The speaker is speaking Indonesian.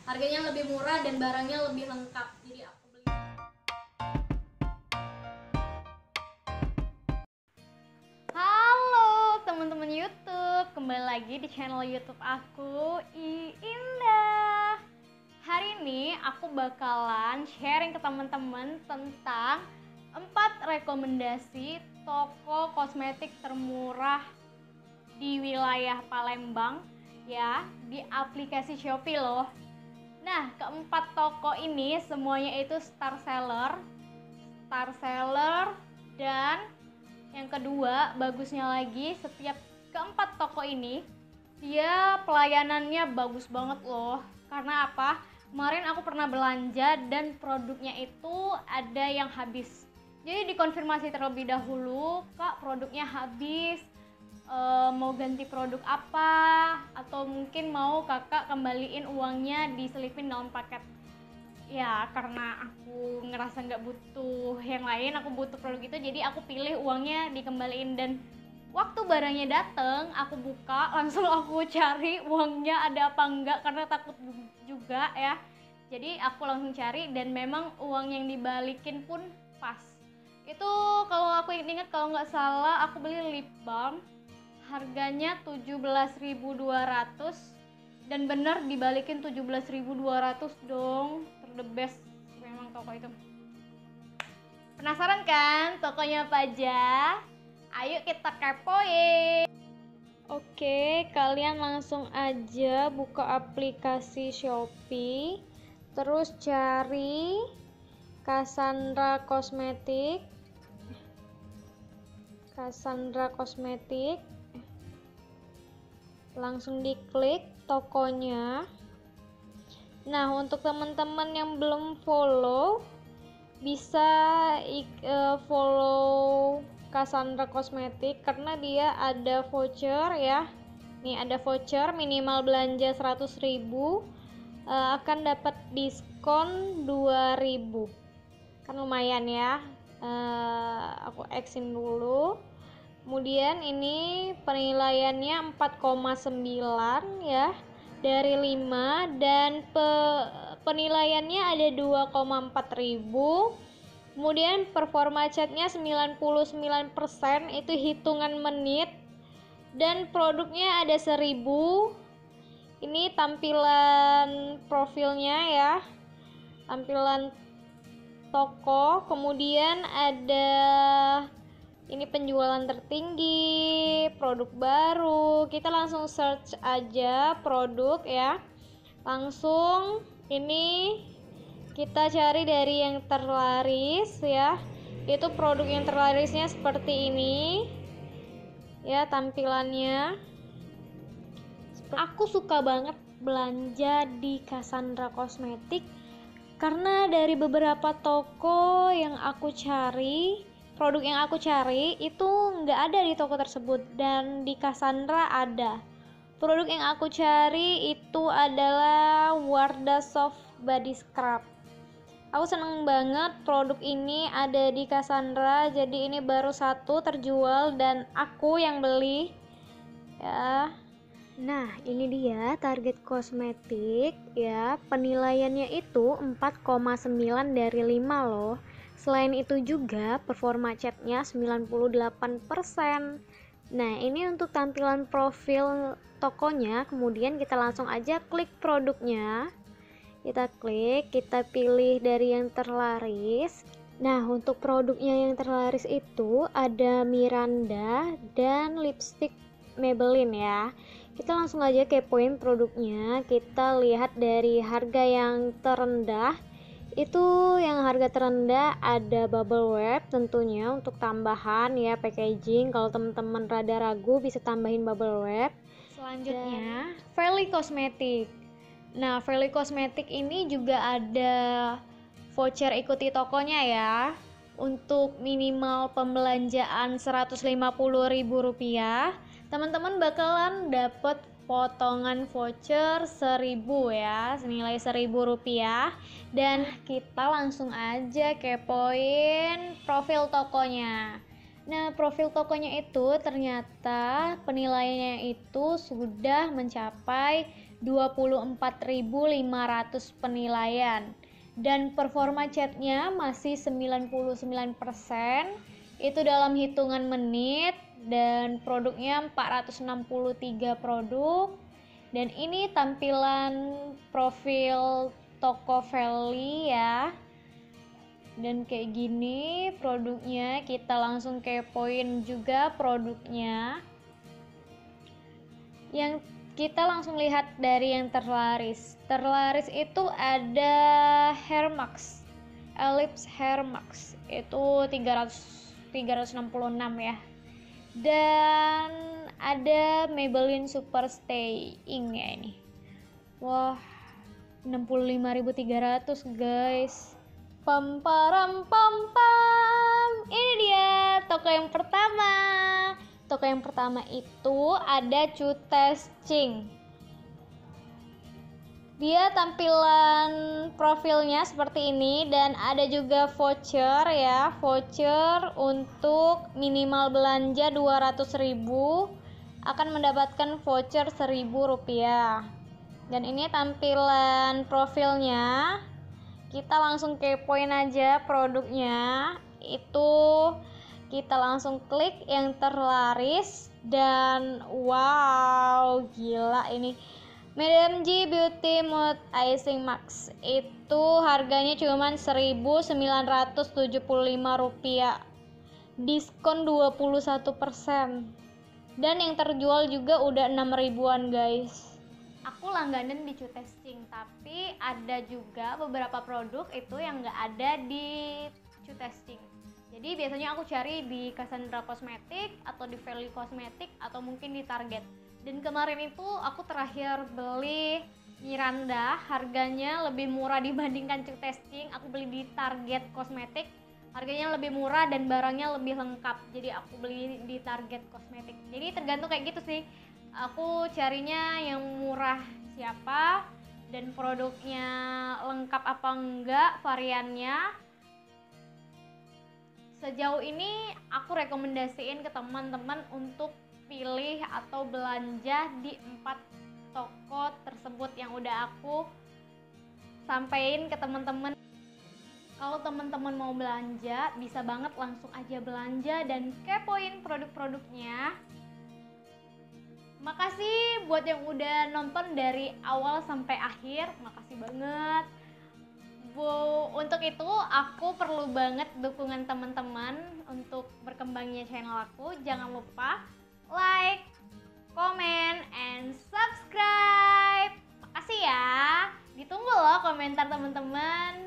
harganya lebih murah dan barangnya lebih lengkap. Jadi aku beli. Halo teman-teman YouTube, kembali lagi di channel YouTube aku, Indah. Hari ini aku bakalan sharing ke teman-teman tentang 4 rekomendasi toko kosmetik termurah di wilayah Palembang ya, di aplikasi Shopee loh. Nah, keempat toko ini semuanya itu star seller, dan yang kedua bagusnya lagi, setiap keempat toko ini dia pelayanannya bagus banget loh. Karena apa? Kemarin aku pernah belanja dan produknya itu ada yang habis. Jadi dikonfirmasi terlebih dahulu, Kak, produknya habis. Mau ganti produk apa, atau mungkin mau kakak kembaliin uangnya diselipin dalam paket. Ya karena aku ngerasa nggak butuh yang lain, aku butuh produk itu, jadi aku pilih uangnya dikembaliin. Dan waktu barangnya dateng, aku buka, langsung aku cari uangnya ada apa enggak, karena takut juga ya. Jadi aku langsung cari dan memang uang yang dibalikin pun pas. Itu kalau aku ingat, kalau nggak salah aku beli lip balm harganya 17.200 dan bener dibalikin 17.200 dong. The best memang toko itu. Penasaran kan tokonya apa aja? Ayo kita kepoin. Oke, kalian langsung aja buka aplikasi Shopee, terus cari Cassandra Cosmetic. Langsung diklik tokonya. Nah, untuk teman-teman yang belum follow, bisa follow Cassandra Cosmetic karena dia ada voucher ya. Nih ada voucher, minimal belanja 100.000 akan dapat diskon 2.000. Kan lumayan ya. Aku X-in dulu. Kemudian ini penilaiannya 4,9 ya dari 5, dan penilaiannya ada 2,4 ribu. Kemudian performa chatnya 99%, itu hitungan menit, dan produknya ada 1000. Ini tampilan profilnya ya, tampilan toko. Kemudian ada ini penjualan tertinggi, produk baru. Kita langsung search aja produk ya. Langsung ini kita cari dari yang terlaris ya. Itu produk yang terlarisnya seperti ini. Ya, tampilannya. Aku suka banget belanja di Cassandra Cosmetic karena dari beberapa toko yang aku cari, produk yang aku cari itu nggak ada di toko tersebut, dan di Cassandra ada. Produk yang aku cari itu adalah Wardah Soft Body Scrub. Aku seneng banget produk ini ada di Cassandra, jadi ini baru satu terjual dan aku yang beli ya. Nah, ini dia target kosmetik ya. Penilaiannya itu 4,9 dari 5 loh. Selain itu juga performa chatnya 98%. Nah, ini untuk tampilan profil tokonya. Kemudian kita langsung aja klik produknya. Kita klik, kita pilih dari yang terlaris. Nah, untuk produknya yang terlaris itu ada Miranda dan lipstick Maybelline ya. Kita langsung aja kepoin produknya. Kita lihat dari harga yang terendah. Itu yang harga terendah ada bubble wrap tentunya untuk tambahan ya, packaging. Kalau teman-teman rada ragu bisa tambahin bubble wrap. Selanjutnya Feli Cosmetic. Nah, Feli Cosmetic ini juga ada voucher ikuti tokonya ya. Untuk minimal pembelanjaan Rp150.000, teman-teman bakalan dapat potongan voucher 1.000 ya, senilai Rp1.000. Dan kita langsung aja kepoin profil tokonya. Nah, profil tokonya itu ternyata penilaiannya itu sudah mencapai 24.500 penilaian. Dan performa chatnya masih 99%, itu dalam hitungan menit, dan produknya 463 produk. Dan ini tampilan profil Toko Valley ya. Dan kayak gini produknya, kita langsung kepoin juga produknya. Yang kita langsung lihat dari yang terlaris. Terlaris itu ada Hair Max, Ellipse Hair Max, itu 366 ya. Dan ada Maybelline Super Staying ya ini. Wah, 65.300 guys. Pamparam pam pam. Ini dia toko yang pertama. Toko yang pertama itu ada Cutesting. Dia tampilan profilnya seperti ini, dan ada juga voucher ya, voucher untuk minimal belanja 200.000 akan mendapatkan voucher 1.000 rupiah. Dan ini tampilan profilnya. Kita langsung kepoin aja produknya. Itu kita langsung klik yang terlaris, dan wow, gila ini Madam G Beauty Mode Icing Max. Itu harganya cuma 1.975 rupiah, diskon 21%. Dan yang terjual juga udah 6 ribuan guys. Aku langganan di Cutesting, tapi ada juga beberapa produk itu yang nggak ada di Cutesting. Jadi biasanya aku cari di Cassandra Cosmetic atau di Valley Cosmetic atau mungkin di Target. Dan kemarin itu aku terakhir beli Miranda, harganya lebih murah dibandingkan Cutesting. Aku beli di Target Cosmetic, harganya lebih murah dan barangnya lebih lengkap. Jadi aku beli di Target Cosmetic. Jadi tergantung kayak gitu sih. Aku carinya yang murah siapa dan produknya lengkap apa enggak, variannya. Sejauh ini aku rekomendasiin ke teman-teman untuk pilih atau belanja di 4 toko tersebut yang udah aku sampein ke teman-teman. Kalau teman-teman mau belanja, bisa banget langsung aja belanja dan kepoin produk-produknya. Makasih buat yang udah nonton dari awal sampai akhir, makasih banget. Untuk itu aku perlu banget dukungan teman-teman untuk berkembangnya channel aku. Jangan lupa like, comment, and subscribe. Makasih ya. Ditunggu loh komentar teman-teman.